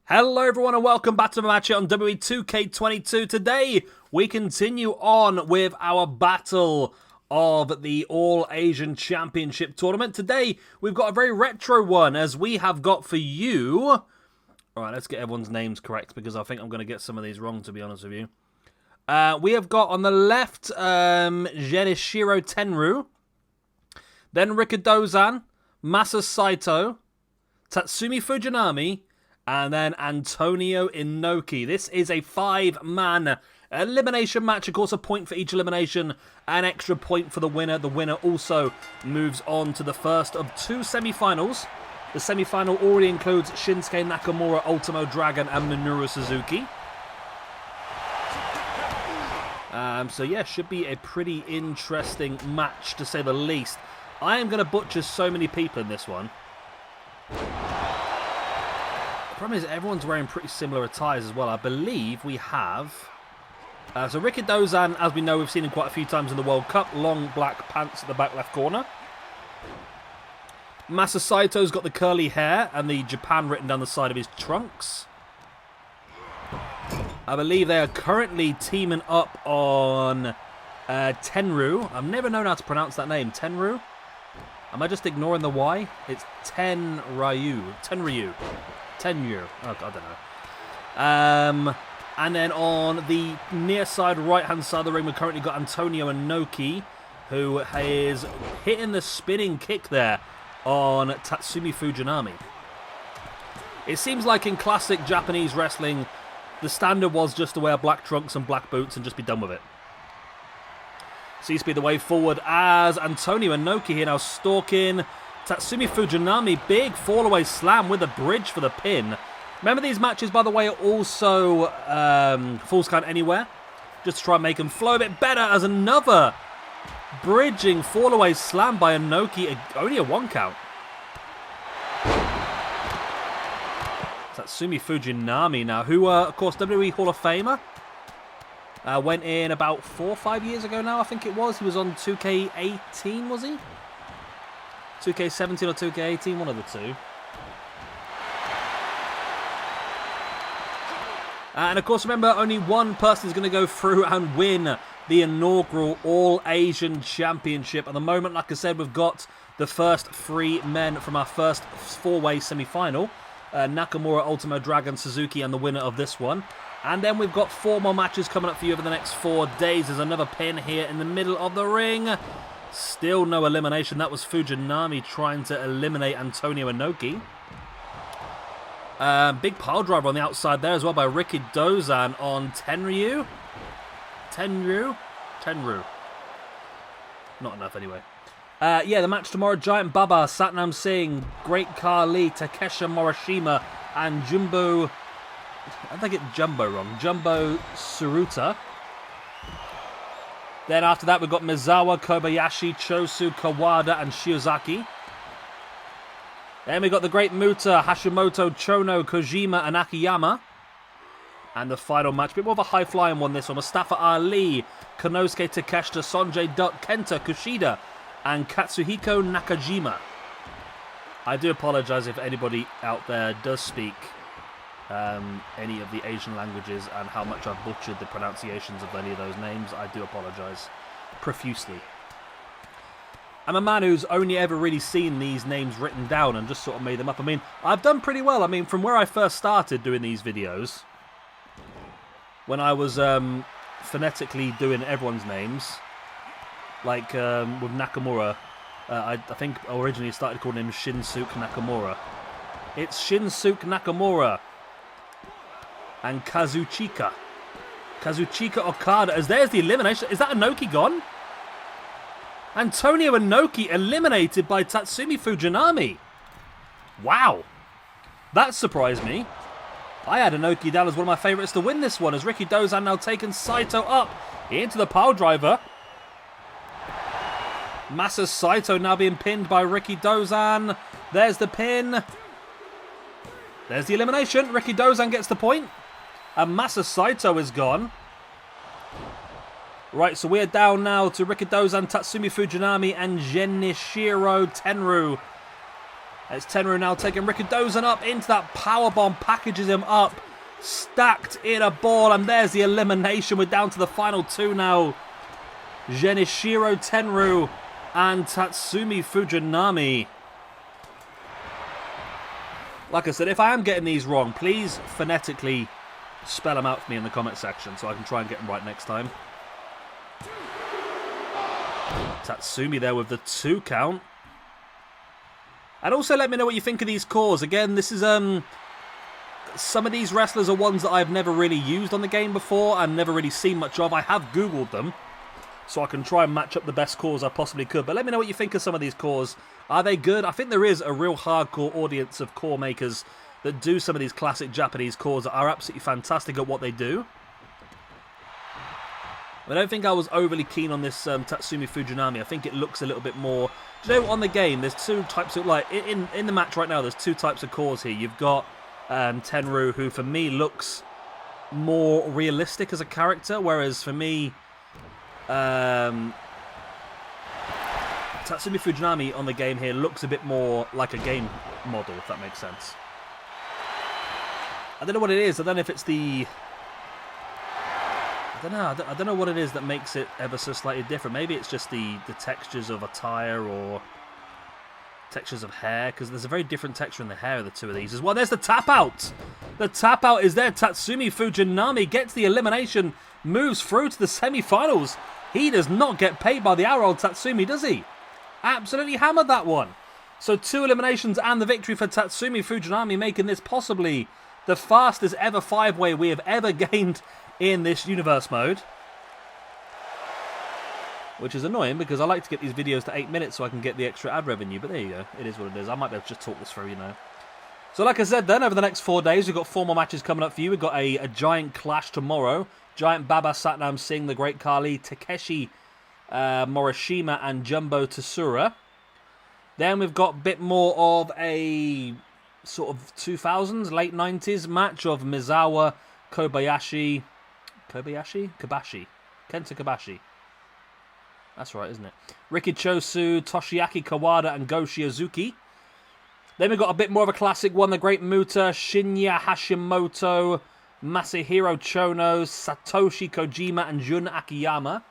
Hello everyone and welcome back to my match here on WWE 2K22. Today we continue on with our battle of the All Asian Championship Tournament. Today we've got a very retro one as we have got for you... Alright, let's get everyone's names correct because I think I'm going to get some of these wrong, to be honest with you. We have got on the left Genichiro Tenyru, then Rikidozan, Masa Saito, Tatsumi Fujinami, and then Antonio Inoki. This is a 5-man elimination match. Of course, a point for each elimination, an extra point for the winner. The winner also moves on to the first of 2 semi-finals. The semi-final already includes Shinsuke Nakamura, Ultimo Dragon, and Minoru Suzuki. So yeah, should be a pretty interesting match, to say the least. I am going to butcher so many people in this one. The problem is everyone's wearing pretty similar attires as well. I believe we have... so Rikidozan, as we know, we've seen him quite a few times in the World Cup. Long black pants at the back left corner. Masa Saito's got the curly hair and the Japan written down the side of his trunks. I believe they are currently teaming up on Tenyru. I've never known how to pronounce that name. Tenyru? Am I just ignoring the Y? It's Tenyru. Tenyru. Oh, I don't know. And then on the near side, right-hand side of the ring, we've currently got Antonio Inoki, who is hitting the spinning kick there on Tatsumi Fujinami. It seems like in classic Japanese wrestling, the standard was just to wear black trunks and black boots and just be done with it. Seems to be the way forward as Antonio Inoki here now stalking Tatsumi Fujinami. Big fall-away slam with a bridge for the pin. Remember, these matches, by the way, are also Falls Count Anywhere. Just to try and make them flow a bit better as another bridging fall-away slam by Inoki. Only a 1 count. Tatsumi Fujinami now, who, of course, WWE Hall of Famer. Went in about 4 or 5 years ago now, I think it was. He was on 2K18, was he? 2K17 or 2K18, one of the two. And of course, remember, only one person is going to go through and win the inaugural All Asian Championship. At the moment, like I said, we've got the first 3 men from our first 4-way semi-final. Nakamura, Ultimo Dragon, Suzuki, and the winner of this one. And then we've got 4 more matches coming up for you over the next 4 days. There's another pin here in the middle of the ring. Still no elimination. That was Fujinami trying to eliminate Antonio Inoki. Big pile driver on the outside there as well by Rikidozan on Tenyru. Tenyru. Not enough anyway. Yeah, the match tomorrow. Giant Baba, Satnam Singh, Great Khali, Takesha Morishima, and Jumbo... I think I get Jumbo wrong. Jumbo Tsuruta. Then after that, we've got Mizawa, Kobayashi, Chosu, Kawada, and Shiozaki. Then we got the Great Muta, Hashimoto, Chono, Kojima, and Akiyama. And the final match, a bit more of a high-flying one this one. Mustafa Ali, Konosuke Takeshita, Sonjay Dutt, Kenta, Kushida, and Katsuhiko Nakajima. I do apologise if anybody out there does speak any of the Asian languages and how much I've butchered the pronunciations of any of those names. I do apologise profusely. I'm a man who's only ever really seen these names written down and just sort of made them up. I mean, I've done pretty well. I mean, from where I first started doing these videos, when I was phonetically doing everyone's names, like with Nakamura, I think I originally started calling him Shinsuke Nakamura. It's Shinsuke Nakamura. And Kazuchika Okada, as there's the elimination. Is that Inoki gone? Antonio Inoki eliminated by Tatsumi Fujinami. Wow. That surprised me. I had Inoki down as one of my favourites to win this one, as Rikidozan now taken Saito up into the pile driver. Masa Saito now being pinned by Rikidozan. There's the pin. There's the elimination. Rikidozan gets the point. And Masa Saito is gone. Right, so we're down now to Rikidozan, Tatsumi Fujinami, and Genichiro Tenyru. It's Tenyru now taking Rikidozan up into that powerbomb, packages him up, stacked in a ball, and there's the elimination. We're down to the final two now. Genichiro, Tenyru, and Tatsumi Fujinami. Like I said, if I am getting these wrong, please phonetically spell them out for me in the comment section so I can try and get them right next time. Tatsumi there with the 2 count. And also let me know what you think of these cores. Again, this is some of these wrestlers are ones that I've never really used on the game before and never really seen much of. I have Googled them, so I can try and match up the best cores I possibly could. But let me know what you think of some of these cores. Are they good? I think there is a real hardcore audience of core makers that do some of these classic Japanese cores that are absolutely fantastic at what they do. I don't think I was overly keen on this Tatsumi Fujinami. I think it looks a little bit more... Do you know, on the game, there's 2 types of... Like, in the match right now, there's 2 types of cores here. You've got Tenyru, who for me looks more realistic as a character, whereas for me... Tatsumi Fujinami on the game here looks a bit more like a game model, if that makes sense. I don't know what it is. I don't know if it's the... I don't know what it is that makes it ever so slightly different. Maybe it's just the textures of attire or textures of hair, because there's a very different texture in the hair of the 2 of these as well. There's the tap out. The tap out is there. Tatsumi Fujinami gets the elimination, moves through to the semi-finals. He does not get paid by the hour, old Tatsumi, does he? Absolutely hammered that one. So 2 eliminations and the victory for Tatsumi Fujinami, making this possibly the fastest ever 5-way we have ever gained in this universe mode. Which is annoying because I like to get these videos to 8 minutes so I can get the extra ad revenue. But there you go. It is what it is. I might be able to just talk this through, you know. So like I said then, over the next 4 days, we've got 4 more matches coming up for you. We've got a giant clash tomorrow. Giant Baba Satnam Singh, the Great Khali, Takeshi Morishima, and Jumbo Tsuruta. Then we've got a bit more of a sort of 2000s, late 90s match of Misawa, Kobayashi... Kobayashi? Kabashi. Kenta Kabashi. That's right, isn't it? Rikidozan, Toshiaki Kawada, and Go Shizuki. Then we've got a bit more of a classic one, the Great Muta, Shinya Hashimoto, Masahiro Chono, Satoshi Kojima, and Jun Akiyama.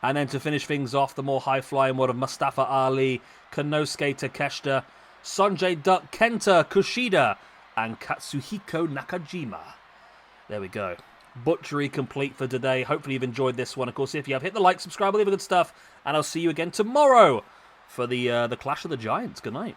And then to finish things off, the more high-flying one of Mustafa Ali, Konosuke Takeshita, Sonjay Dutt, Kenta Kushida, and Katsuhiko Nakajima. There we go. Butchery complete for today. Hopefully you've enjoyed this one. Of course, if you have, hit the like, subscribe, all the good stuff, and I'll see you again tomorrow for the Clash of the Giants. Good night.